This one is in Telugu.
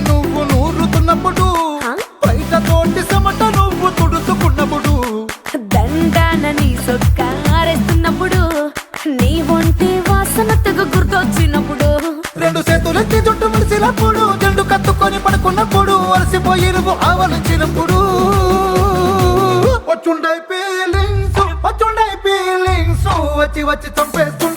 నువ్వు నూరుతున్నప్పుడు, బయట తోటి సమట నువ్వు తుడుచుకున్నప్పుడు, దండాన నీ సొక్కారేస్తున్నప్పుడు, నీ ఒంటి వాసన తెగ గుర్తొచ్చినప్పుడు, రెండు చేతులెత్తి జుట్టు ముడిసినప్పుడు, జండు కత్తుకొని పడుకున్నప్పుడు, అలసిపోయి నువ్వు ఆవలించినప్పుడు, వచ్చుండై ఫీలింగ్స్ వచ్చి వచ్చి చంపేస్తు